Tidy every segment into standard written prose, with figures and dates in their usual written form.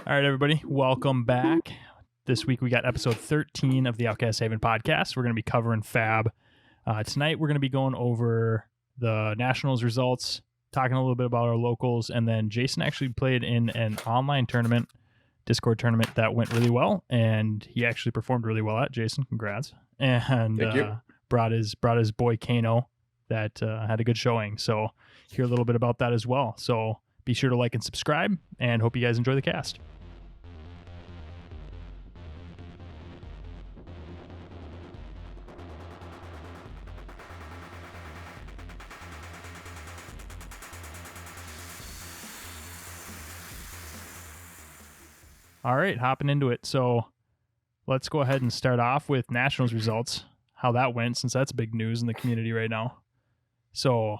All right, everybody, welcome back. This week we got episode 13 of the Outcast Haven podcast. We're going to be covering Fab. Tonight we're going to be going over the Nationals results, talking a little bit about our locals, and then Jason actually played in an online tournament, Discord tournament that went really well, and he actually performed really well at. Jason, congrats. And brought his boy Kano that had a good showing. So hear a little bit about that as well. So be sure to like and subscribe, and hope you guys enjoy the cast. All right, hopping into it. So let's go ahead and start off with Nationals results, how that went, since that's big news in the community right now. So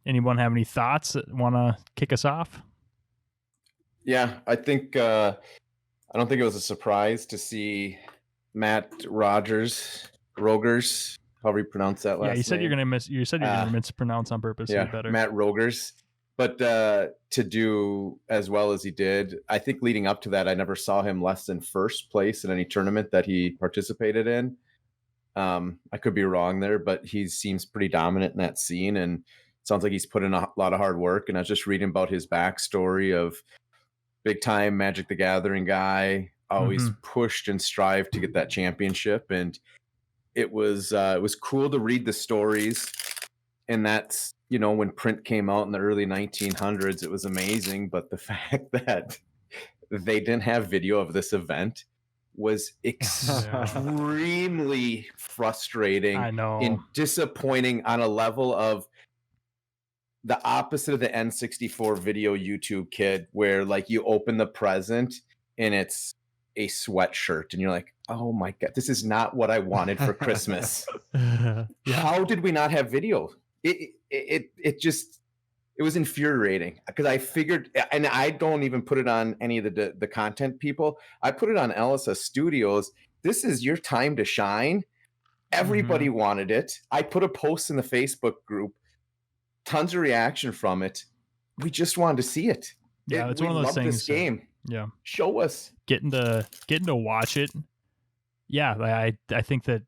anyone have any thoughts that want to kick us off? Yeah, I think I don't think it was a surprise to see Matt Rogers, however you pronounce that last name. Yeah, you said you're gonna mispronounce on purpose. Yeah, so better. Matt Rogers. But to do as well as he did, I think leading up to that, I never saw him less than first place in any tournament that he participated in. I could be wrong there, but he seems pretty dominant in that scene, and it sounds like he's put in a lot of hard work. And I was just reading about his backstory of big time Magic the Gathering guy, always pushed and strived to get that championship. And it was cool to read the stories. And that's, you know, when print came out in the early 1900s, it was amazing. But the fact that they didn't have video of this event was extremely frustrating. I know. And disappointing on a level of the opposite of the N64 video YouTube kid, where like you open the present and it's a sweatshirt and you're like, oh my God, this is not what I wanted for Christmas. Yeah. How did we not have video? It was infuriating, because I figured, and I don't even put it on any of the content people. I put it on Elisa Studios. This is your time to shine. Everybody wanted it. I put a post in the Facebook group, tons of reaction from it. We just wanted to see it. Yeah, it's one of those things. This game. Yeah, show us. Getting to watch it. Yeah, I think that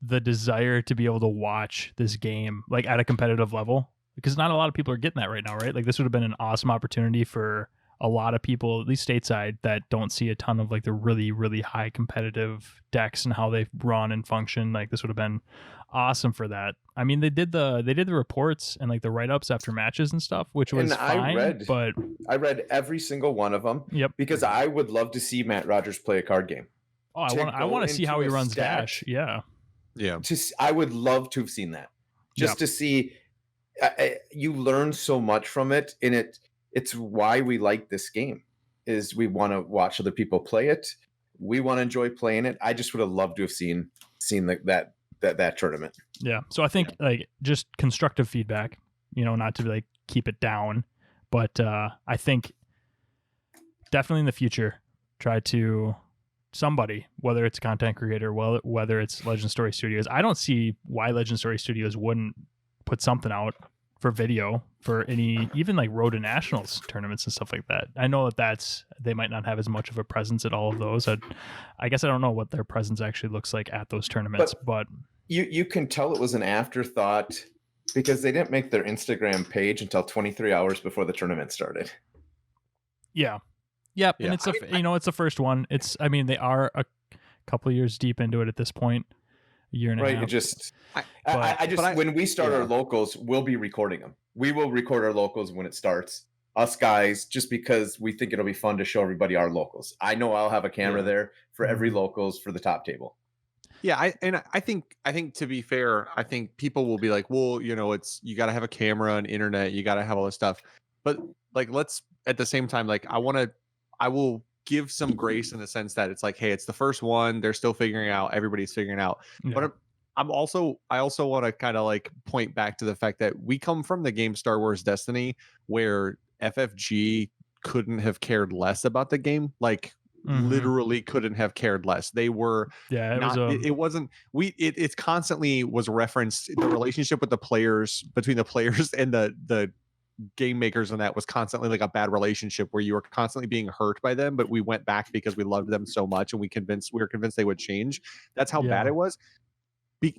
the desire to be able to watch this game like at a competitive level, because not a lot of people are getting that right now, right? Like this would have been an awesome opportunity for a lot of people, at least stateside, that don't see a ton of like the really, really high competitive decks and how they run and function. Like this would have been awesome for that. I mean, they did the reports and like the write-ups after matches and stuff, which was fine. I read every single one of them. Yep. Because I would love to see Matt Rogers play a card game. Oh, I want to see how he runs Dash. Yeah. Yeah. I would love to have seen that. Just to see, you learn so much from it, and it's why we like this game, is we want to watch other people play it. We want to enjoy playing it. I just would have loved to have seen that tournament. Yeah. So I think like just constructive feedback, you know, not to like keep it down, but I think definitely in the future, try to somebody, whether it's a content creator, whether it's Legend Story Studios. I don't see why Legend Story Studios wouldn't put something out for video for any, even like Road to Nationals tournaments and stuff like that. I know they might not have as much of a presence at all of those. I guess I don't know what their presence actually looks like at those tournaments, but you can tell it was an afterthought, because they didn't make their Instagram page until 23 hours before the tournament started. Yeah. Yep. Yeah. And it's the first one. They are a couple of years deep into it at this point. A year and a half. When we start our locals, we'll be recording them. We will record our locals when it starts. Us guys, just because we think it'll be fun to show everybody our locals. I know I'll have a camera there for every locals for the top table. Yeah, I think to be fair, I think people will be like, well, you know, you got to have a camera and internet, you got to have all this stuff. But like, let's at the same time, like, I will give some grace in the sense that it's like, hey, it's the first one. They're still figuring out. Everybody's figuring out. Yeah. But I also want to kind of like point back to the fact that we come from the game Star Wars Destiny, where FFG couldn't have cared less about the game. Like literally couldn't have cared less. They were it constantly was referenced, the relationship with the players, between the players and the game makers and that was constantly like a bad relationship where you were constantly being hurt by them, but we went back because we loved them so much and we were convinced they would change. That's how bad it was.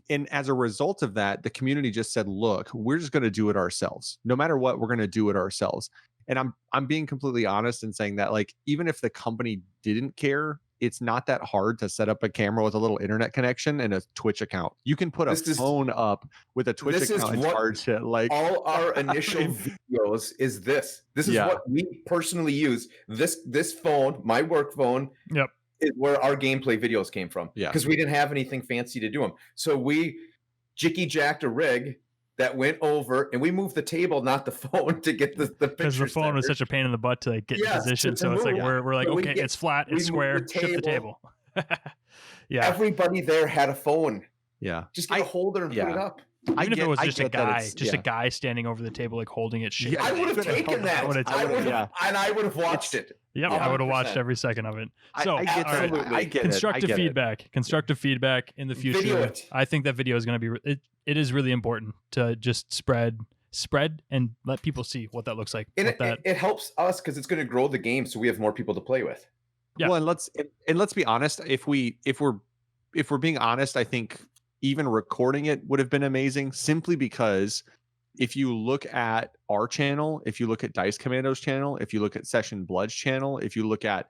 And as a result of that, the community just said, look, we're just going to do it ourselves. No matter what, we're going to do it ourselves. And I'm being completely honest in saying that, like, even if the company didn't care, it's not that hard to set up a camera with a little internet connection and a Twitch account. You can put a phone up with a Twitch account and charge it. Like, all our initial videos is this. This is what we personally use. This phone, my work phone. Yep. Is where our gameplay videos came from. Yeah. Because we didn't have anything fancy to do them. So we jicky-jacked a rig that went over, and we moved the table, not the phone, to get the picture. Because the phone was such a pain in the butt to like, get in position. So it's like we're like, okay, it's flat, it's square, shift the table. Yeah. Everybody there had a phone. Yeah. Just get a holder and put it up. Even if it was just a guy, a guy standing over the table, like holding it. Yeah, I would have taken that. I would have watched it. Yep, 100%. I would have watched every second of it. So I get constructive feedback. Constructive feedback in the future. Video it. I think that video is going to be. It is really important to just spread and let people see what that looks like. And it helps us because it's going to grow the game, so we have more people to play with. Yeah. Well, and let's be honest. If we're being honest, I think even recording it would have been amazing, simply because if you look at our channel, if you look at Dice Commando's channel, if you look at Session Blood's channel, if you look at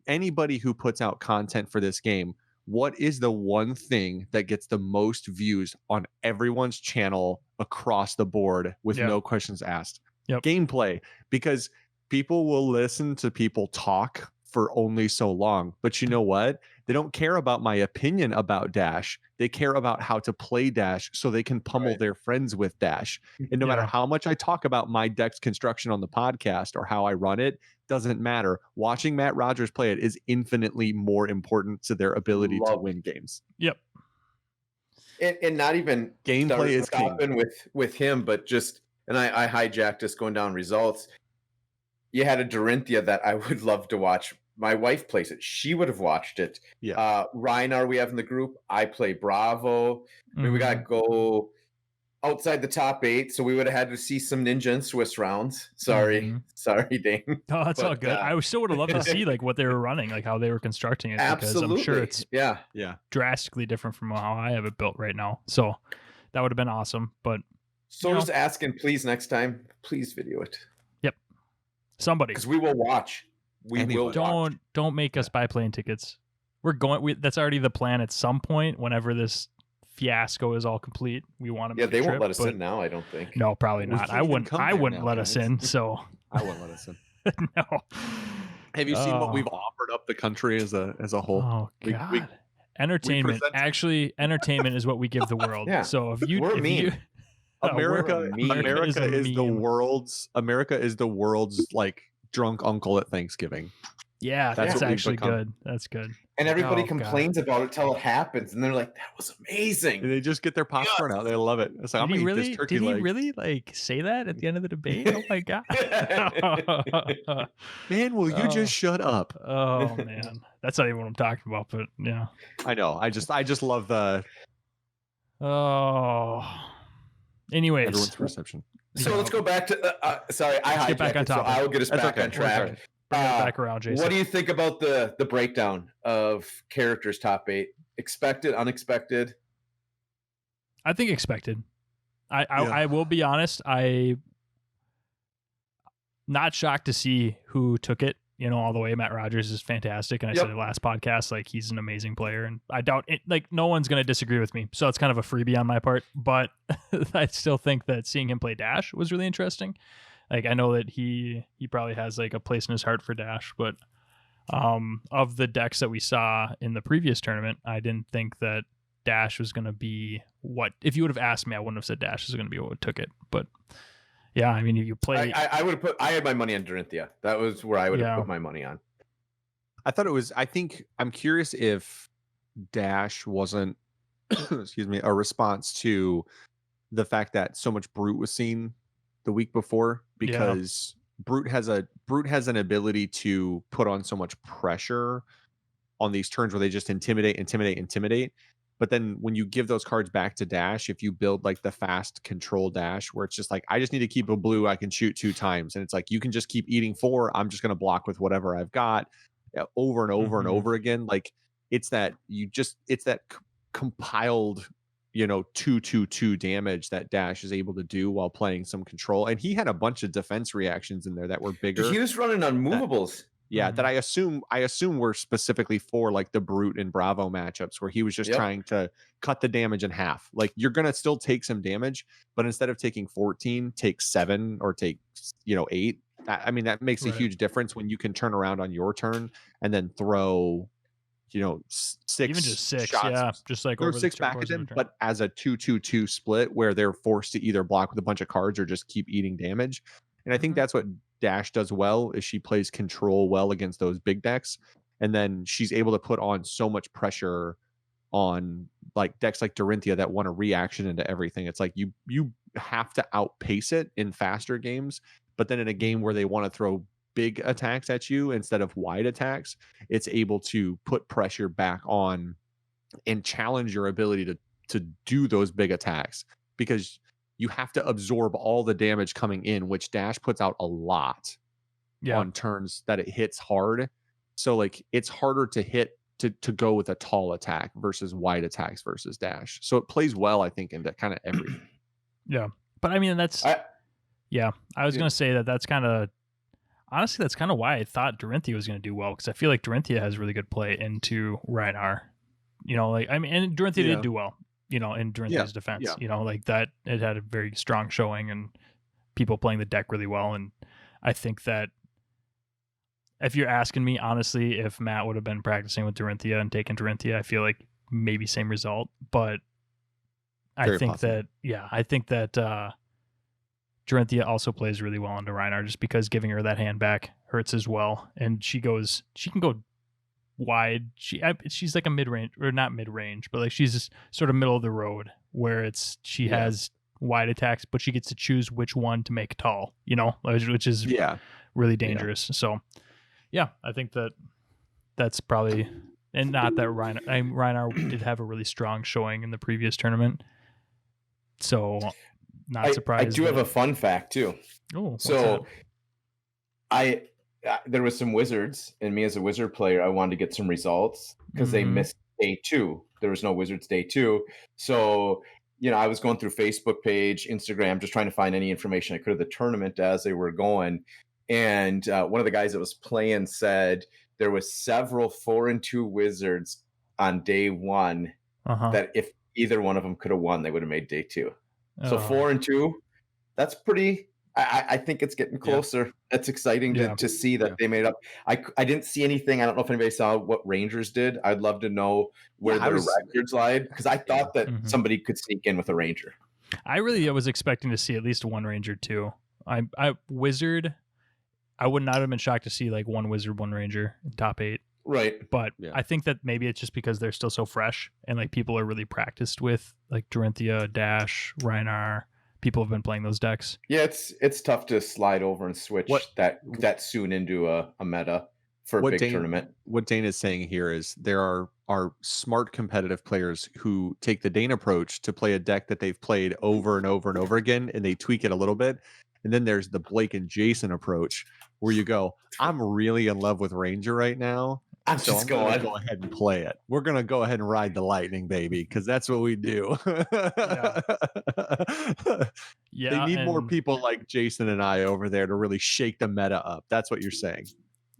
anybody who puts out content for this game, what is the one thing that gets the most views on everyone's channel across the board with no questions asked? Gameplay. Because people will listen to people talk for only so long. But you know what? They don't care about my opinion about Dash. They care about how to play Dash so they can pummel their friends with Dash. And no matter how much I talk about my deck's construction on the podcast or how I run it, doesn't matter. Watching Matt Rogers play it is infinitely more important to their ability to win games. Yep. And not even gameplay is king with him, but just, and I hijacked us going down results. You had a Dorinthia that I would love to watch. My wife plays it. She would have watched it. Yeah. Reinar, we have in the group. I play Bravo. I mean, we got to go outside the top 8, so we would have had to see some Ninja and Swiss rounds. Sorry, Dane. Oh, that's all good. I still would have loved to see like what they were running, like how they were constructing it. Absolutely. Because I'm sure it's drastically different from how I have it built right now. So that would have been awesome. But just asking, please, next time, please video it. Yep. Somebody, because we will watch. Don't make us buy plane tickets. We're going. That's already the plan. At some point, whenever this fiasco is all complete, we want to. Yeah, they won't let us in now. I don't think. No, probably not. I wouldn't let us in. So I wouldn't let us in. No. Have you seen what we've offered up the country as a whole? Oh God. Entertainment. Actually, entertainment is what we give the world. So if you, America is the world's like drunk uncle at Thanksgiving. Yeah, that's actually good. That's good. And everybody complains about it till it happens, and they're like, "That was amazing." And they just get their popcorn out. They love it. It's like, did he really like say that at the end of the debate? Oh my God. Man, will you just shut up? Oh man, that's not even what I'm talking about. But yeah, I know. I just love the. Oh. Anyways, everyone's perception. So let's go back to. Sorry, I get back on topic. So I will get us back on track. Back around, Jason. What do you think about the breakdown of characters top 8? Expected, unexpected? I think expected. I will be honest. I not shocked to see who took it. All the way. Matt Rogers is fantastic, and I said it last podcast. Like, he's an amazing player, and I doubt it. Like, no one's gonna disagree with me. So it's kind of a freebie on my part. But I still think that seeing him play Dash was really interesting. Like, I know that he probably has like a place in his heart for Dash, but of the decks that we saw in the previous tournament, I didn't think that Dash was going to be what. If you would have asked me, I wouldn't have said Dash is going to be what took it. But yeah, I mean, you play. I would have put. I had my money on Dorinthia. That was where I would have put my money on. I thought it was. I think I'm curious if Dash wasn't, excuse me, a response to the fact that so much Brute was seen the week before, because Brute has an ability to put on so much pressure on these turns where they just intimidate. But then when you give those cards back to Dash, if you build like the fast control Dash, where it's just like, I just need to keep a blue, I can shoot 2 times. And it's like, you can just keep eating 4. I'm just going to block with whatever I've got over and over and over again. Like it's that compiled, 2/2/2 damage that Dash is able to do while playing some control. And he had a bunch of defense reactions in there that were bigger. He was running unmovables. That I assume were specifically for like the Brute and Bravo matchups, where he was just trying to cut the damage in half. Like you're gonna still take some damage, but instead of taking 14, take 7 or take 8. That makes a huge difference when you can turn around on your turn and then throw 6, even just 6 shots, just like throw 6 back at them, but as a 2/2/2 split where they're forced to either block with a bunch of cards or just keep eating damage. And I think that's what Dash does well, is she plays control well against those big decks, and then she's able to put on so much pressure on like decks like Dorinthia that want a reaction into everything. It's like you have to outpace it in faster games, but then in a game where they want to throw big attacks at you instead of wide attacks, it's able to put pressure back on and challenge your ability to do those big attacks, because you have to absorb all the damage coming in, which Dash puts out a lot on turns that it hits hard. So like it's harder to hit to go with a tall attack versus wide attacks versus Dash. So it plays well, I think, into kind of everything. Yeah. But I mean, I was going to say that's kind of, honestly, that's kind of why I thought Dorinthia was going to do well, because I feel like Dorinthia has really good play into Rhinar. And Dorinthia did do well, in Dorinthia's defense. Like that, it had a very strong showing and people playing the deck really well. And I think that if you're asking me, honestly, if Matt would have been practicing with Dorinthia and taken Dorinthia, I feel like maybe same result. But I think that Dorinthia also plays really well into Rhinar, just because giving her that hand back hurts as well. And she can go wide. She's like a mid-range, or not mid-range, but like she's just sort of middle of the road, where she has wide attacks, but she gets to choose which one to make tall, which is really dangerous. So I think that's probably, and not that Rhinar did have a really strong showing in the previous tournament, so not surprised. I do have a fun fact too. Oh, so there was some Wizards, and me as a Wizard player, I wanted to get some results because they missed day 2. There was no Wizards day 2. So, I was going through Facebook page, Instagram, just trying to find any information I could of the tournament as they were going. And one of the guys that was playing said there was several 4-2 Wizards on day 1 that if either one of them could have won, they would have made day 2. So 4-2, that's pretty. I think it's getting closer. Yeah. That's exciting to see that they made it up. I didn't see anything. I don't know if anybody saw what Rangers did. I'd love to know where their records lied, because I thought that somebody could sneak in with a Ranger. I was expecting to see at least one Ranger too. Wizard, I would not have been shocked to see like one Wizard, one Ranger in top 8. Right. But I think that maybe it's just because they're still so fresh and like people are really practiced with like Dorinthia, Dash, Rhinar. People have been playing those decks. Yeah, it's tough to slide over and switch that soon into a meta for a big tournament. What Dane is saying here is there are smart competitive players who take the Dane approach to play a deck that they've played over and over and over again, and they tweak it a little bit. And then there's the Blake and Jason approach, where you go, I'm really in love with Ranger right now. I'm going to go ahead and play it. We're going to go ahead and ride the lightning, baby, because that's what we do. They need more people like Jason and I over there to really shake the meta up. That's what you're saying.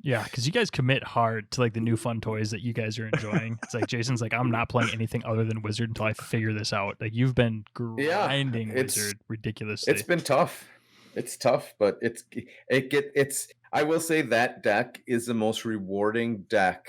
Yeah, because you guys commit hard to like the new fun toys that you guys are enjoying. It's like Jason's like, I'm not playing anything other than Wizard until I figure this out. Like you've been grinding Wizard ridiculously. It's been tough. It's tough, but it's I will say that deck is the most rewarding deck.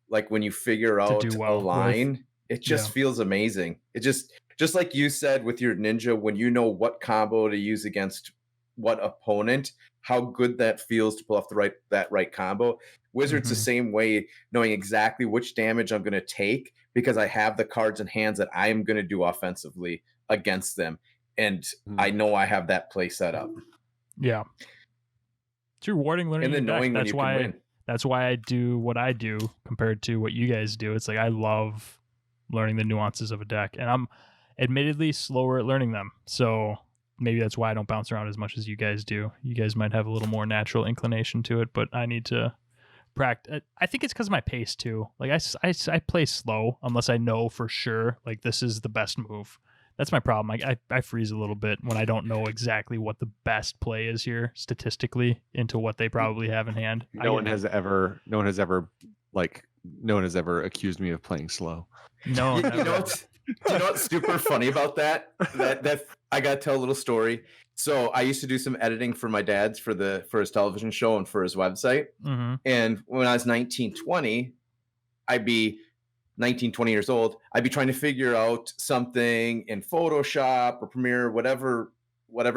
Like when you figure out a line, it just feels amazing. It just like you said with your ninja, when you know what combo to use against what opponent, how good that feels to pull off that right combo. Wizard's the same way, knowing exactly which damage I'm going to take because I have the cards and hands that I am going to do offensively against them. And I know I have that play set up. Yeah. It's rewarding learning. And then knowing when you can win. That's why I do what I do compared to what you guys do. It's like I love learning the nuances of a deck, and I'm admittedly slower at learning them. So maybe that's why I don't bounce around as much as you guys do. You guys might have a little more natural inclination to it, but I need to practice. I think it's because of my pace too. Like I play slow unless I know for sure like this is the best move. That's my problem. I freeze a little bit when I don't know exactly what the best play is here statistically into what they probably have in hand. No one has ever accused me of playing slow. No, You never. know what's super funny about that? That I got to tell a little story. So I used to do some editing for my dad's for his television show and for his website. Mm-hmm. And when I was 19, 20, I'd be 19, 20 years old. I'd be trying to figure out something in Photoshop or Premiere, whatever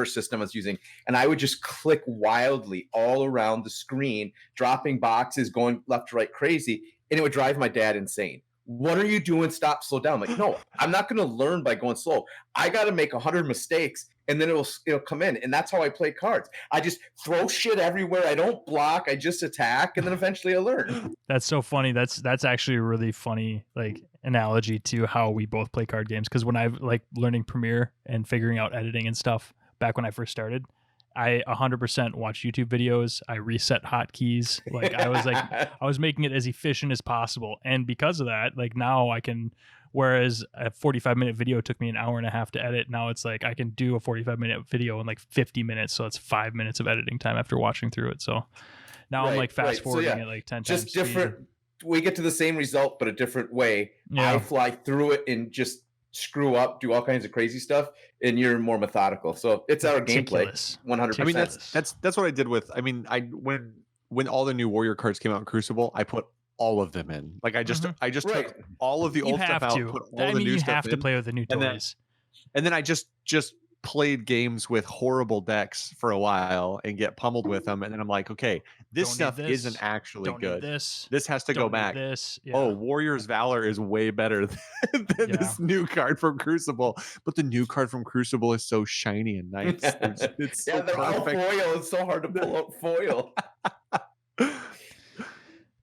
system I was using. And I would just click wildly all around the screen, dropping boxes, going left to right crazy. And it would drive my dad insane. What are you doing? Stop, slow down. I'm like, no, I'm not going to learn by going slow. I got to make 100 mistakes and then it'll come in. And that's how I play cards. I just throw shit everywhere. I don't block. I just attack. And then eventually I learn. That's so funny. That's actually a really funny like analogy to how we both play card games. Because when I like learning Premiere and figuring out editing and stuff back when I first started, I 100% watch YouTube videos. I reset hotkeys. Like I was making it as efficient as possible. And because of that, like now I can, whereas a 45-minute video took me an hour and a half to edit, now it's like I can do a 45-minute video in like 50 minutes. So it's 5 minutes of editing time after watching through it. So now I'm like fast forwarding it like 10 times. Just different. Speed. We get to the same result, but a different way. Yeah. I fly through it and just screw up, do all kinds of crazy stuff, and you're more methodical. So it's our gameplay, 100%. I mean, that's what I did with. I mean, when all the new Warrior cards came out in Crucible, I put all of them in. Like I just took all of the old stuff out, put all the new stuff in. You have to play with the new toys. And then I just played games with horrible decks for a while and get pummeled with them, and then I'm like, okay, this stuff isn't actually good. This has to go back. Oh, Warrior's Valor is way better than this new card from Crucible, but the new card from Crucible is so shiny and nice. It's so they're all foil. It's so hard to pull out foil.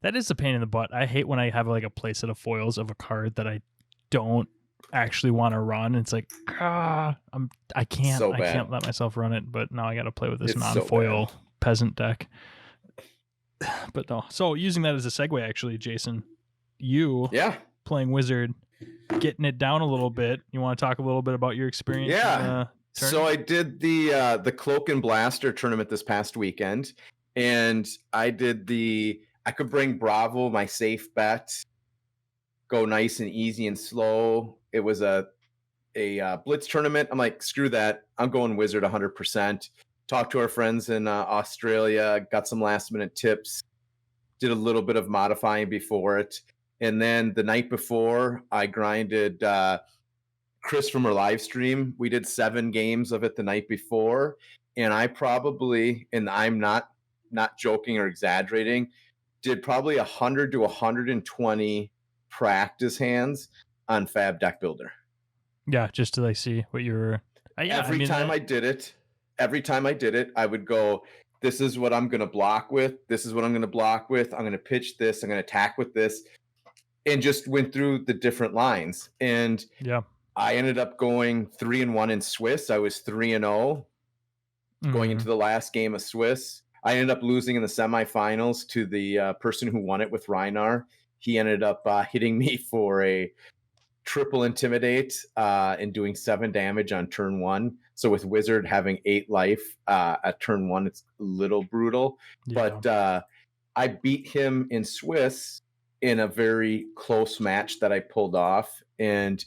That is a pain in the butt. I hate when I have like a playset of foils of a card that I don't actually want to run. It's like I can't let myself run it, but now I got to play with this non-foil peasant deck. But no, so using that as a segue, actually, Jason, you playing Wizard, getting it down a little bit. You want to talk a little bit about your experience? So I did the Cloak and Blaster tournament this past weekend, and I could bring Bravo, my safe bet, go nice and easy and slow. It was a blitz tournament. I'm like, screw that. I'm going Wizard 100%. Talked to our friends in Australia, got some last minute tips, did a little bit of modifying before it. And then the night before, I grinded Chris from our live stream. We did 7 games of it the night before. And I probably, and I'm not joking or exaggerating, did probably 100 to 120 practice hands on Fab Deck Builder. Yeah, just to like see what you were. Every time I did it, I would go, this is what I'm going to block with. This is what I'm going to block with. I'm going to pitch this. I'm going to attack with this. And just went through the different lines. And I ended up going 3-1 in Swiss. I was 3-0 going into the last game of Swiss. I ended up losing in the semifinals to the person who won it with Reinar. He ended up hitting me for a triple intimidate and doing 7 damage on turn 1. So with Wizard having 8 life at turn 1, it's a little brutal. Yeah. But I beat him in Swiss in a very close match that I pulled off, and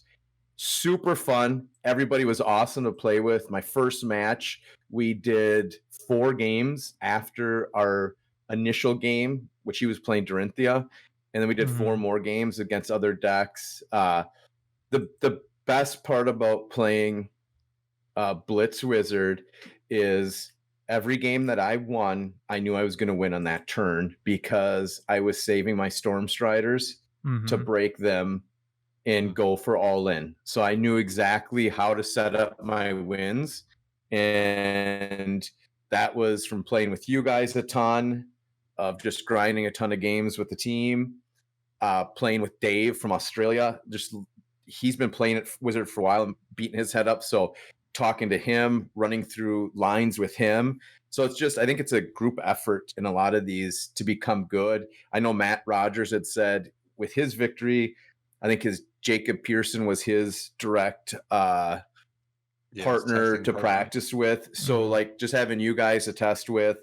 super fun. Everybody was awesome to play with. My first match, we did 4 games after our initial game, which he was playing Dorinthia. And then we did 4 more games against other decks. The best part about playing Blitz Wizard is every game that I won, I knew I was going to win on that turn because I was saving my Stormstriders to break them and go for all in. So I knew exactly how to set up my wins. And that was from playing with you guys a ton, of just grinding a ton of games with the team, playing with Dave from Australia, just he's been playing at Wizard for a while and beating his head up. So talking to him, running through lines with him. So it's just, I think it's a group effort in a lot of these to become good. I know Matt Rogers had said with his victory, I think his Jacob Pearson was his direct partner to practice with. So like just having you guys to test with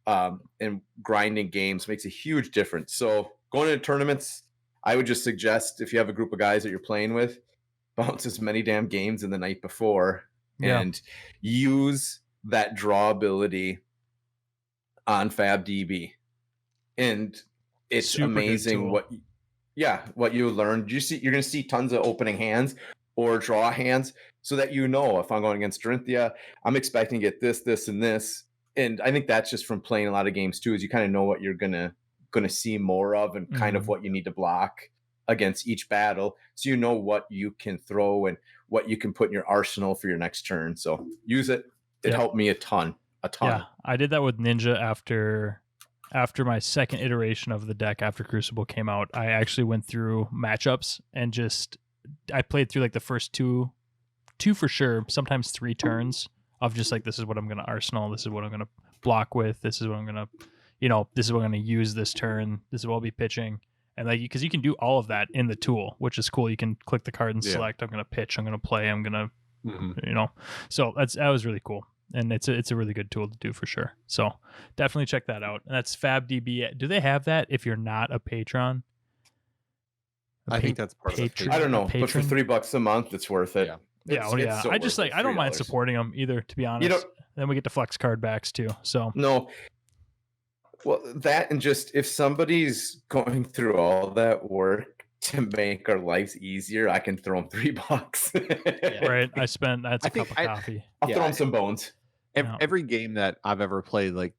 and grinding games makes a huge difference. So going into tournaments, I would just suggest if you have a group of guys that you're playing with, bounce as many damn games in the night before and use that draw ability on FabDB. And it's Super amazing what you learn. You're going to see tons of opening hands or draw hands so that you know if I'm going against Dorinthia, I'm expecting to get this, and this. And I think that's just from playing a lot of games too, is you kind of know what you're gonna see more of and kind of what you need to block against each battle. So you know what you can throw and what you can put in your arsenal for your next turn. So use it. It helped me a ton. Yeah, I did that with Ninja after my second iteration of the deck after Crucible came out. I actually went through matchups and I played through like the first two for sure, sometimes 3 turns of just like, this is what I'm going to arsenal. This is what I'm going to block with. This is what I'm going to, this is what I'm going to use this turn. This is what I'll be pitching. And like, because you can do all of that in the tool, which is cool. You can click the card and select, I'm going to pitch, I'm going to play, I'm going to, so that was really cool. And it's a really good tool to do for sure. So definitely check that out. And that's FabDB. Do they have that if you're not a patron? I think that's part of I don't know, but for $3 a month, it's worth it. Yeah. So I just like, I don't mind supporting them either, to be honest. Then we get to flex card backs too. So no. Well, that and just if somebody's going through all that work to make our lives easier, I can throw them $3. Right. That's a cup of coffee. I'll throw them some bones. Every game that I've ever played, like,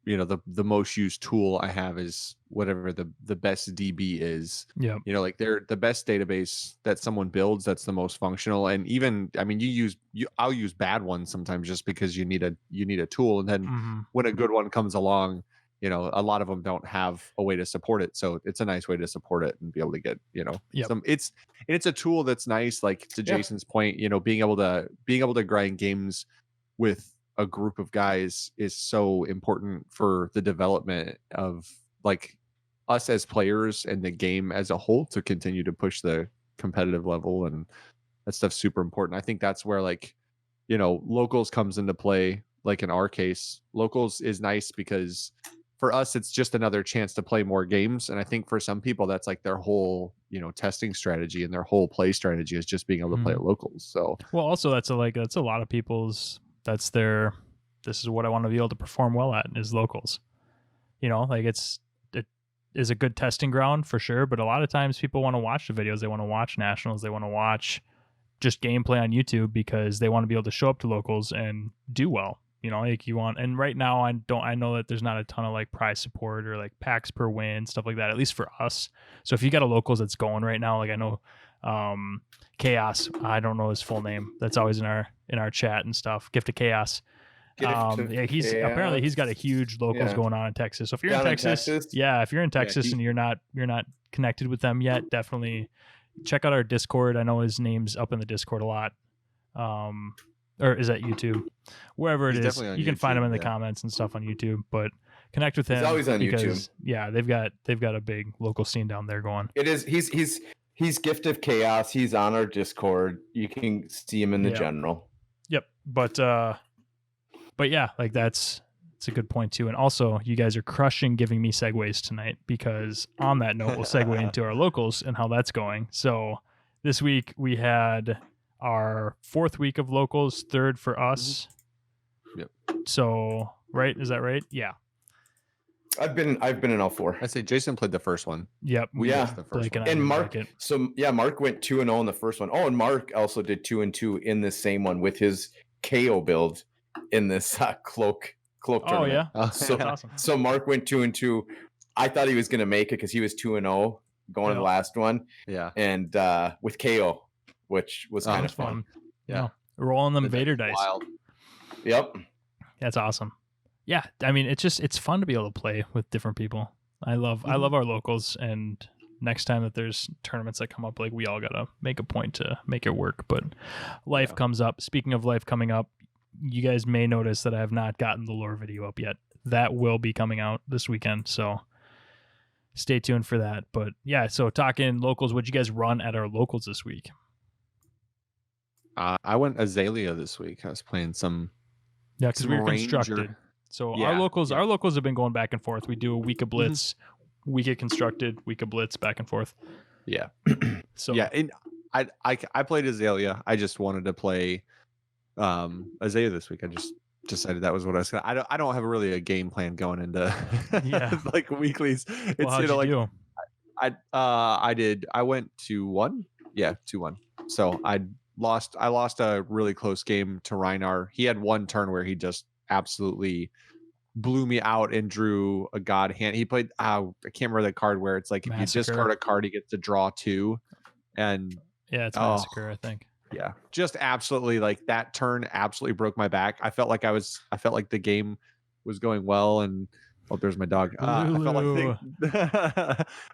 the most used tool I have is whatever the best DB is. Yeah. Like they're the best database that someone builds that's the most functional. And even, I mean, I'll use bad ones sometimes just because you need a tool. And then when a good one comes along, a lot of them don't have a way to support it. So it's a nice way to support it and be able to get, it's a tool that's nice. Like to Jason's point, being able to grind games with a group of guys is so important for the development of like us as players and the game as a whole to continue to push the competitive level. And that stuff's super important. I think that's where locals comes into play. Like in our case, locals is nice because for us, it's just another chance to play more games. And I think for some people, that's like their whole, testing strategy and their whole play strategy is just being able to play at locals. So, well, also that's a lot of people's, this is what I want to be able to perform well at is locals. It is a good testing ground for sure. But a lot of times people want to watch the videos. They want to watch nationals. They want to watch just gameplay on YouTube because they want to be able to show up to locals and do well. And right now I know that there's not a ton of like prize support or like packs per win, stuff like that, at least for us. So if you got a locals that's going right now, like I know Chaos, I don't know his full name. That's always in our chat and stuff. Gift of Chaos. Apparently he's got a huge locals going on in Texas. So if you're in Texas, if you're in Texas and you're not connected with them yet, definitely check out our Discord. I know his name's up in the Discord a lot. Or is that YouTube? Wherever it is, you can find him in the comments and stuff on YouTube. But connect with him. He's always on YouTube. Yeah, they've got a big local scene down there going. It is. He's Gift of Chaos. He's on our Discord. You can see him in the general. Yep. But yeah, like it's a good point too. And also, you guys are crushing giving me segues tonight because on that note, we'll segue into our locals and how that's going. So this week we had our 4th week of locals, 3rd for us. Yep. So, right? Is that right? Yeah. I've been in all 4. I say Jason played the first one. Yep. The first one. And Mark. So yeah, Mark went 2-0 in the first one. Oh, and Mark also did 2-2 in this same one with his KO build in this cloak tournament. Oh yeah. So awesome. So Mark went 2-2. I thought he was going to make it because he was 2-0 going to the last one. Yeah. And with KO, which was kind of fun. Yeah. Rolling them Vader dice. Wild. Yep. That's awesome. Yeah. I mean, it's fun to be able to play with different people. I love our locals, and next time that there's tournaments that come up, like we all gotta make a point to make it work. But life comes up. Speaking of life coming up, you guys may notice that I have not gotten the lore video up yet. That will be coming out this weekend, so stay tuned for that. But yeah, so talking locals, what'd you guys run at our locals this week? I went Azalea this week. I was playing some. Yeah, because we were Ranger. constructed. So our locals have been going back and forth. We do a week of blitz, we get constructed, week of blitz, back and forth. Yeah. So yeah, and I played Azalea. I just wanted to play Azalea this week. I just decided that was what I was gonna. I don't have really a game plan going into like weeklies. It's well, how'd you do? I went 2-1. Yeah, 2-1. So I lost a really close game to Reinar. He had one turn where he just absolutely blew me out and drew a god hand. He played I can't remember the card where it's like if you discard a card, he gets to draw 2. And yeah, it's Massacre, I think. Yeah, just absolutely, like that turn absolutely broke my back. I felt like the game was going well, and there's my dog. I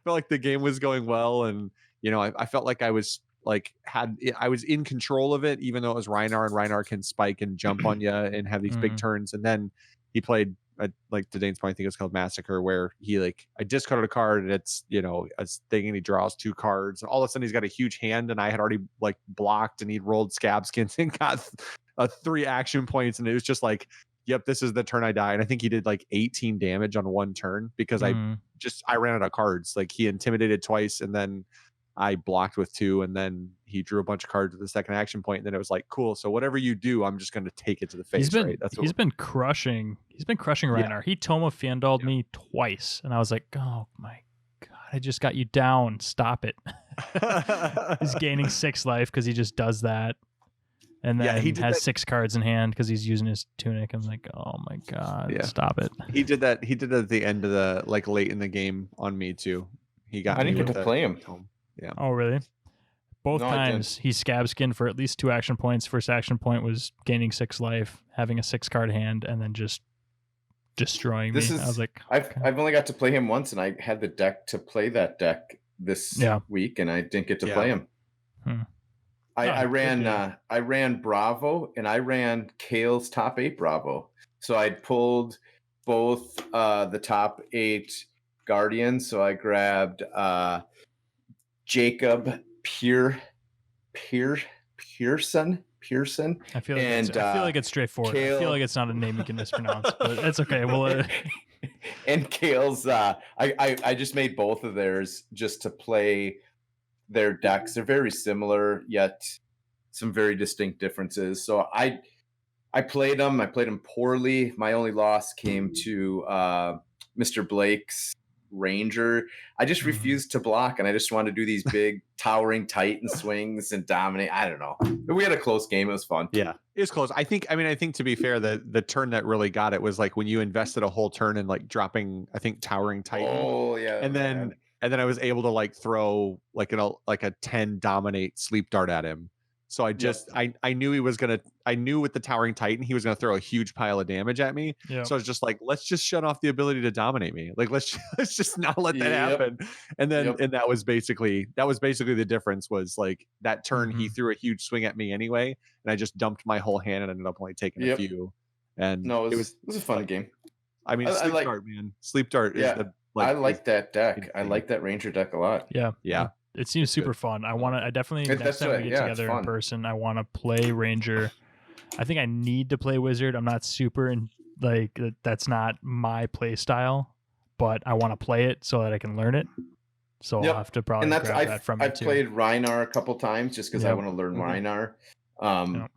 felt like the game was going well, and I felt like I was in control of it, even though it was Reinar, and Reinar can spike and jump on you and have these big turns. And then he played like to Dane's point, I think it's called Massacre, where I discarded a card and it's a thing, and he draws 2 cards, and all of a sudden he's got a huge hand, and I had already blocked, and he'd rolled Scab Skins and got 3 action points, and it was just like, yep, this is the turn I die. And I think he did 18 damage on one turn because I ran out of cards. Like he intimidated twice, and then I blocked with 2, and then he drew a bunch of cards with the second action point. And then it was like, cool. So whatever you do, I'm just going to take it to the face. He's been crushing Reinar. Yeah. He Toma Fandalled me twice, and I was like, oh my god, I just got you down. Stop it. He's gaining 6 life because he just does that, and then he has 6 cards in hand because he's using his tunic. I'm like, oh my god, stop it. He did that. He did that at the end of the late in the game on me too. He got. I didn't get to play him. Yeah. Oh, really? Both times he scab skinned for at least 2 action points. First action point was gaining 6 life, having a 6 card hand, and then just destroying me. I was like, I've only got to play him once, and I had the deck to play that deck this week, and I didn't get to play him. I ran Bravo, and I ran Kale's top 8 Bravo. So I pulled both the top 8 Guardians. So I grabbed Jacob Pearson. I feel like it's straightforward. Kale, I feel like it's not a name you can mispronounce, but it's okay. Well, and Kale's, I just made both of theirs just to play their decks. They're very similar, yet some very distinct differences. So I played them. I played them poorly. My only loss came to Mr. Blake's Ranger. I just refused to block, and I just wanted to do these big towering titan swings and dominate. I don't know. But we had a close game. It was fun. Yeah, it was close. I think to be fair, the turn that really got it was when you invested a whole turn in dropping, I think, towering titan. Oh yeah. And then I was able to throw a 10 dominate sleep dart at him. So I knew I knew with the towering titan he was gonna throw a huge pile of damage at me. Yep. So I was just like, let's just shut off the ability to dominate me. Let's just not let that happen. And then and that was basically the difference. Was that turn he threw a huge swing at me anyway, and I just dumped my whole hand and ended up only taking a few. And it was a fun game. I mean, Sleep Dart, man. Sleep Dart is I like that deck. I like that Ranger deck a lot. Yeah. It seems super fun. I definitely next time we get together in person, I want to play Ranger. I think I need to play Wizard. I'm not super that's not my play style, but I want to play it so that I can learn it. So I'll have to probably grab that from you too. I've played Reinar a couple times just because I want to learn Reinar. I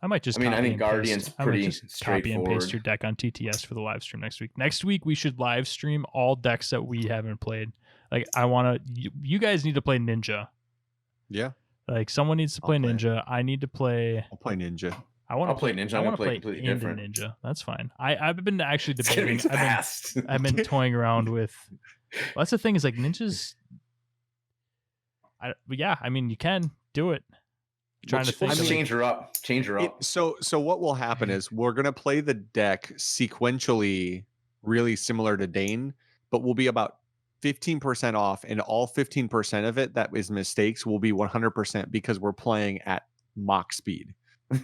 might just. I think Guardian's pretty straightforward. Copy and paste your deck on TTS for the live stream next week. Next week we should live stream all decks that we haven't played. I want to. You guys need to play Ninja. Yeah. Someone needs to play Ninja. I need to play. I'll play Ninja. I want to play Ninja. I want to play completely different Ninja. That's fine. I've been actually debating. I've been toying around with. Well, that's the thing is Ninjas. I mean, you can do it. Trying to think. Change her up. So what will happen is we're gonna play the deck sequentially, really similar to Dane, but we'll be about 15% off, and all 15% of it that is mistakes will be 100% because we're playing at mock speed.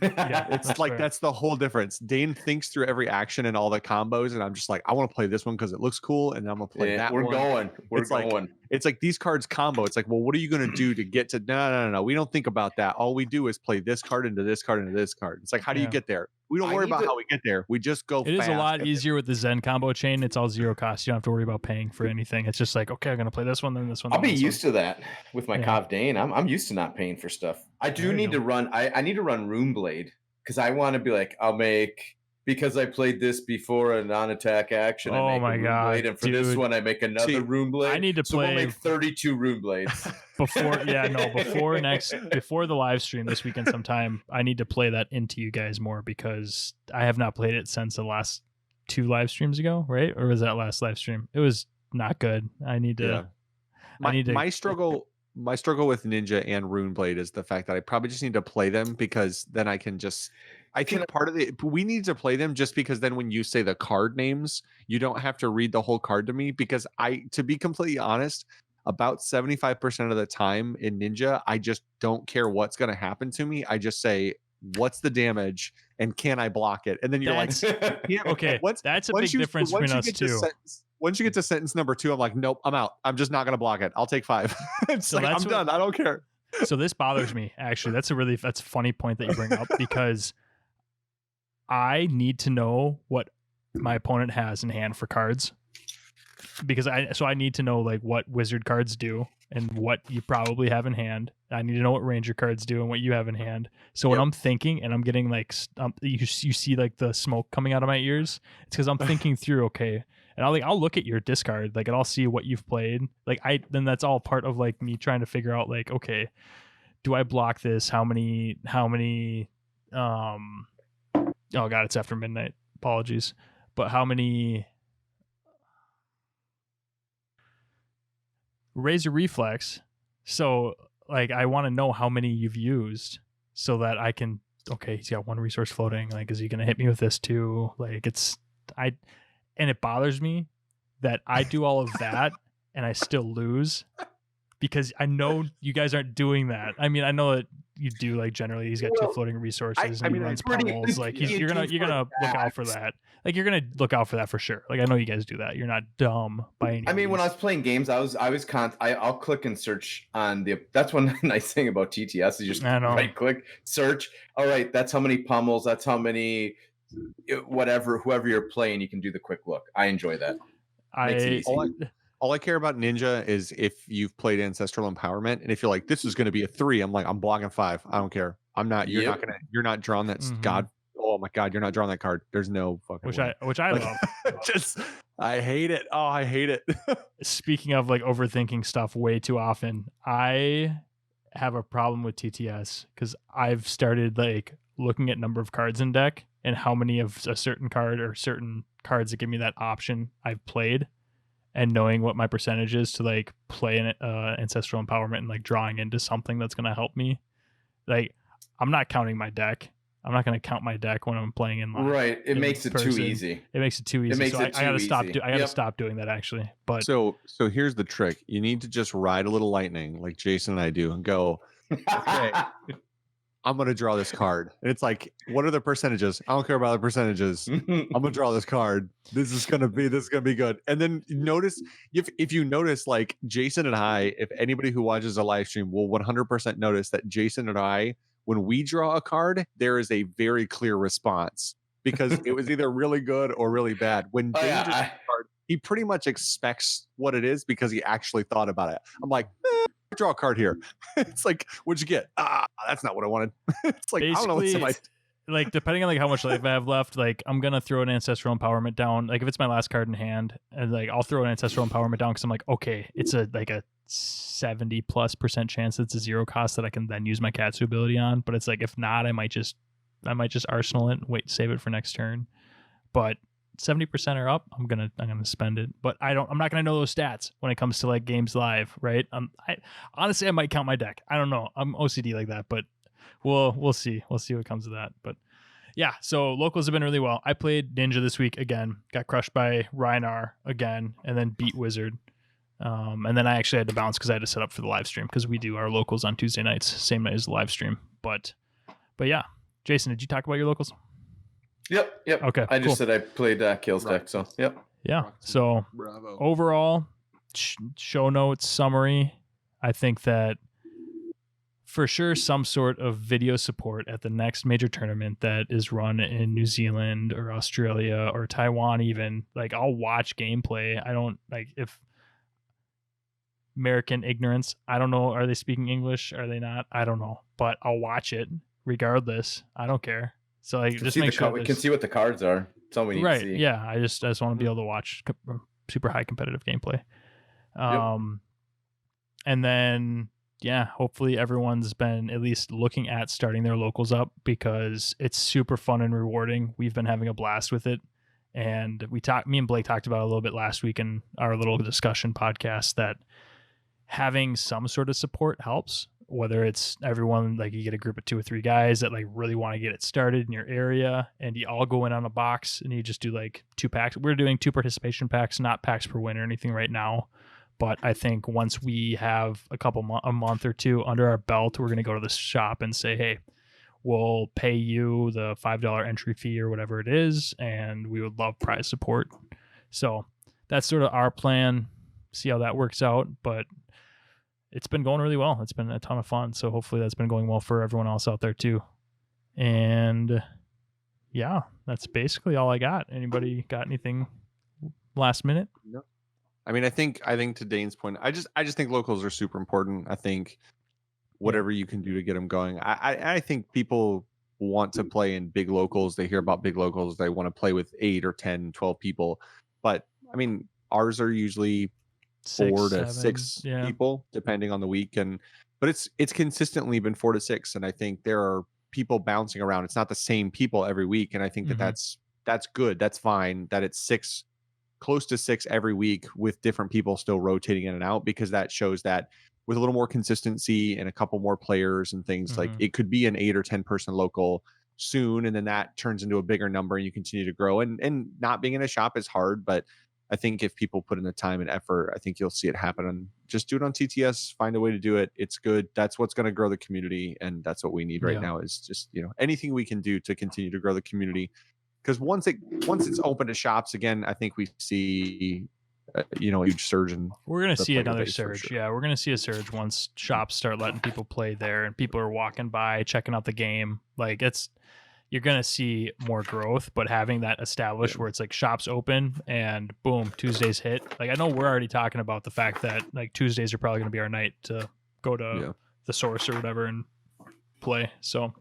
Yeah, It's like fair. that's the whole difference. Dane thinks through every action and all the combos, and I'm just like, I want to play this one because it looks cool, and I'm gonna play that we're one. going. We're going. It's like these cards combo. It's like, well, what are you gonna do to get to? No. We don't think about that. All we do is play this card into this card into this card. It's like, how do you get there? We don't worry about how we get there. We just go. It is a lot easier with the Zen combo chain. It's all zero cost. You don't have to worry about paying for anything. It's just like, okay, I'm gonna play this one, then this one. I'll be used to that with my Kav Dane. I'm used to not paying for stuff. I do need to run. I need to run Runeblade because I want to be like, I'll make, because I played this before a non-attack action. Oh I make my god! Blade, and for this one, I make another Runeblade. I need to play. So we'll make 32 Runeblades before the live stream this weekend sometime. I need to play that into you guys more because I have not played it since the last 2 live streams ago, right? Or was that last live stream? It was not good. I need to. My struggle with Ninja and Runeblade is the fact that I probably just need to play them because then I can just. I think part of we need to play them just because then when you say the card names, you don't have to read the whole card to me because to be completely honest, about 75% of the time in Ninja, I just don't care what's going to happen to me. I just say, what's the damage and can I block it? And then you're okay, that's a big difference between us too. Once you get to sentence number 2, I'm like, nope, I'm out. I'm just not going to block it. I'll take 5. It's like, I'm done. I don't care. So this bothers me, actually. That's a funny point that you bring up because I need to know what my opponent has in hand for cards because I need to know like what wizard cards do and what you probably have in hand. I need to know what ranger cards do and what you have in hand. So when I'm thinking and I'm getting like you see like the smoke coming out of my ears, it's because I'm thinking through, okay, and I'll look at your discard like and I'll see what you've played. Like then that's all part of like me trying to figure out like, okay, do I block this? How many oh god, it's after midnight. Apologies. But how many Razor Reflex? So like I want to know how many you've used so that I can, okay, he's got 1 resource floating. Like, is he gonna hit me with this too? Like and it bothers me that I do all of that and I still lose because I know you guys aren't doing that. I mean, I know that you do. Like generally, he's got 2 floating resources and he runs pummels. Like you're gonna look out for that. Like you're gonna look out for that for sure. Like I know you guys do that. You're not dumb by any means. I mean, when I was playing games, I'll click and search on that's one nice thing about TTS is just right click, search. All right, that's how many pummels. That's how many whoever you're playing. You can do the quick look. I enjoy that. Makes it easy. All I care about Ninja is if you've played Ancestral Empowerment, and if you're like, this is going to be a 3, I'm like, I'm blocking 5. I don't care. I'm not. You're not drawing that. God. Oh my God, you're not drawing that card. There's no fucking. Which I love. I hate it. Oh, I hate it. Speaking of like overthinking stuff way too often, I have a problem with TTS because I've started like looking at number of cards in deck and how many of a certain card or certain cards that give me that option I've played. And knowing what my percentage is to like play an Ancestral Empowerment and like drawing into something that's going to help me. Like I'm not counting my deck. I'm not going to count my deck when I'm playing in live. Right. It makes it too easy. It makes it too easy. I got to stop. I got to stop doing that actually. But so here's the trick. You need to just ride a little lightning like Jason and I do and go, okay, I'm going to draw this card. And it's like, what are the percentages? I don't care about the percentages. I'm going to draw this card. This is going to be good. And then notice, if you notice, like Jason and I, if anybody who watches a live stream will 100% notice that Jason and I, when we draw a card, there is a very clear response because it was either really good or really bad. When Dane draws a card, he pretty much expects what it is because he actually thought about it. I'm like, draw a card here. It's like, what'd you get? That's not what I wanted. It's like, basically, I don't know. Like depending on like how much life I have left, like I'm gonna throw an Ancestral Empowerment down. Like if it's my last card in hand, and like I'll throw an Ancestral Empowerment down because I'm like, okay, it's a 70+% chance it's a 0 cost that I can then use my Katsu ability on. But it's like if not, I might just arsenal it and save it for next turn. But 70% are up, I'm gonna spend it. But I'm not gonna know those stats when it comes to like games live, right? I honestly I might count my deck. I don't know. I'm OCD like that, but we'll see. We'll see what comes of that. But yeah, so locals have been really well. I played Ninja this week again, got crushed by Rhinar again, and then beat Wizard. And then I actually had to bounce because I had to set up for the live stream because we do our locals on Tuesday nights, same night as the live stream. But yeah, Jason, did you talk about your locals? Yep. Okay, I just cool. said I played Kale's deck, so yep. Yeah. So Bravo. overall, show notes summary. I think that for sure some sort of video support at the next major tournament that is run in New Zealand or Australia or Taiwan even. Like, I'll watch gameplay. I don't like if American ignorance. I don't know. Are they speaking English? Are they not? I don't know. But I'll watch it regardless. I don't care. So like, just make sure we can see what the cards are. That's all we need to see. Yeah. I just want to be able to watch super high competitive gameplay. And then, yeah, hopefully everyone's been at least looking at starting their locals up because it's super fun and rewarding. We've been having a blast with it. And me and Blake talked about it a little bit last week in our little discussion podcast that having some sort of support helps, whether it's everyone, like you get a group of 2 or 3 guys that like really want to get it started in your area and you all go in on a box and you just do like 2 packs. We're doing 2 participation packs, not packs per win or anything right now. But I think once we have a month or 2 under our belt, we're going to go to the shop and say, hey, we'll pay you the $5 entry fee or whatever it is. And we would love prize support. So that's sort of our plan. See how that works out. But it's been going really well. It's been a ton of fun. So hopefully that's been going well for everyone else out there too. And yeah, that's basically all I got. Anybody got anything last minute? No. I mean, I think to Dane's point, I just think locals are super important. I think whatever you can do to get them going. I think people want to play in big locals. They hear about big locals. They want to play with 8 or 10, 12 people. But I mean, ours are usually 4 to 6 people depending on the week, but it's consistently been 4 to 6, and I think there are people bouncing around. It's not the same people every week, and I think that's good. That's fine that it's 6, close to 6 every week with different people still rotating in and out, because that shows that with a little more consistency and a couple more players and things, like it could be an 8 or 10 person local soon, and then that turns into a bigger number and you continue to grow. And not being in a shop is hard, but I think if people put in the time and effort, I think you'll see it happen. And just do it on TTS, find a way to do it. It's good. That's what's going to grow the community. And that's what we need right now is just, anything we can do to continue to grow the community. Because once it's open to shops again, I think we see, a huge surge in. We're going to see another surge. Sure. Yeah, we're going to see a surge once shops start letting people play there and people are walking by, checking out the game. Like you're going to see more growth, but having that established where it's like shops open and boom, Tuesdays hit. Like, I know we're already talking about the fact that like Tuesdays are probably going to be our night to go to the source or whatever and play. So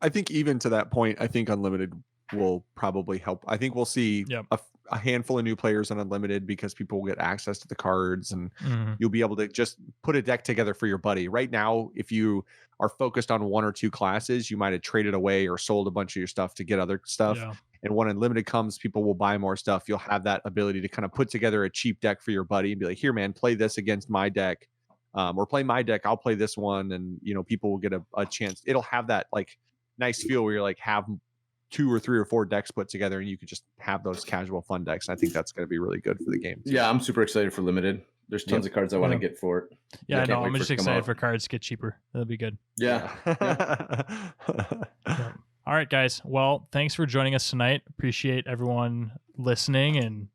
I think even to that point, I think Unlimited will probably help. I think we'll see a handful of new players on Unlimited because people will get access to the cards and you'll be able to just put a deck together for your buddy. Right now, if you are focused on 1 or 2 classes, you might have traded away or sold a bunch of your stuff to get other stuff. Yeah. And when Unlimited comes, people will buy more stuff. You'll have that ability to kind of put together a cheap deck for your buddy and be like, here, man, play this against my deck. Or play my deck. I'll play this one. And, people will get a chance. It'll have that like nice feel where you're like, have 2 or 3 or 4 decks put together and you could just have those casual fun decks. I think that's going to be really good for the game too. Yeah, I'm super excited for Limited. There's tons of cards I want to get for it. Yeah, no, I'm just excited for cards to get cheaper. That'll be good. Yeah. All right, guys. Well, thanks for joining us tonight. Appreciate everyone listening, and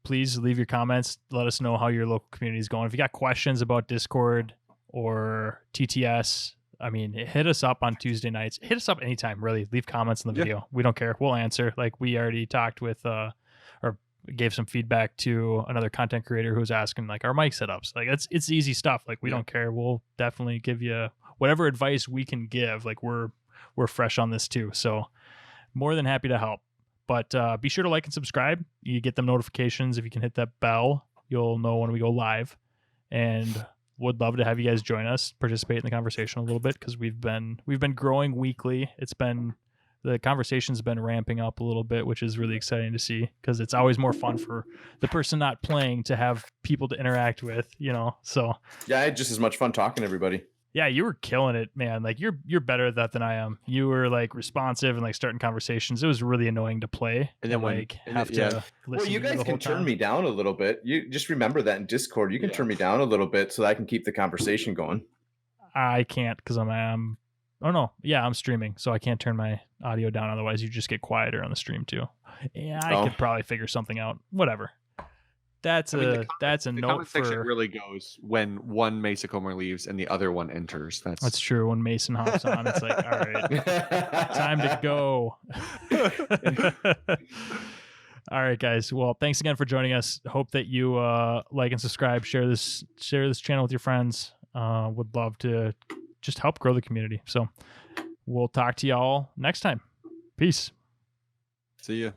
please leave your comments. Let us know how your local community is going. If you got questions about Discord or TTS, I mean, hit us up on Tuesday nights. Hit us up anytime, really. Leave comments in the video. We don't care. We'll answer. Like, we already talked with or gave some feedback to another content creator who's asking like our mic setups. Like, it's easy stuff. Like, we don't care. We'll definitely give you whatever advice we can give. Like, we're fresh on this too, so more than happy to help. But be sure to like and subscribe. You get them notifications. If you can hit that bell, you'll know when we go live. And would love to have you guys join us, participate in the conversation a little bit, because we've been growing weekly. The conversation's been ramping up a little bit, which is really exciting to see, because it's always more fun for the person not playing to have people to interact with, So yeah, I had just as much fun talking to everybody. Yeah, you were killing it, man. Like you're better at that than I am. You were like responsive and like starting conversations. It was really annoying to play And then when- like and have then- yeah. to listen. Well, you to guys the can whole turn time. me down a little bit. You just remember that in Discord, you can Yeah. turn me down a little bit so that I can keep the conversation going. I can't because I'm. Oh no, yeah, I'm streaming, so I can't turn my audio down. Otherwise, you just get quieter on the stream too. Yeah, I Oh. could probably figure something out. Whatever. That's I mean, a that's a the note comment section for. really goes when one Mesa Comer leaves and the other one enters. That's true. When Mason hops on, it's like, all right, time to go. All right, guys. Well, thanks again for joining us. Hope that you like and subscribe. Share this channel with your friends. Would love to just help grow the community. So we'll talk to y'all next time. Peace. See ya.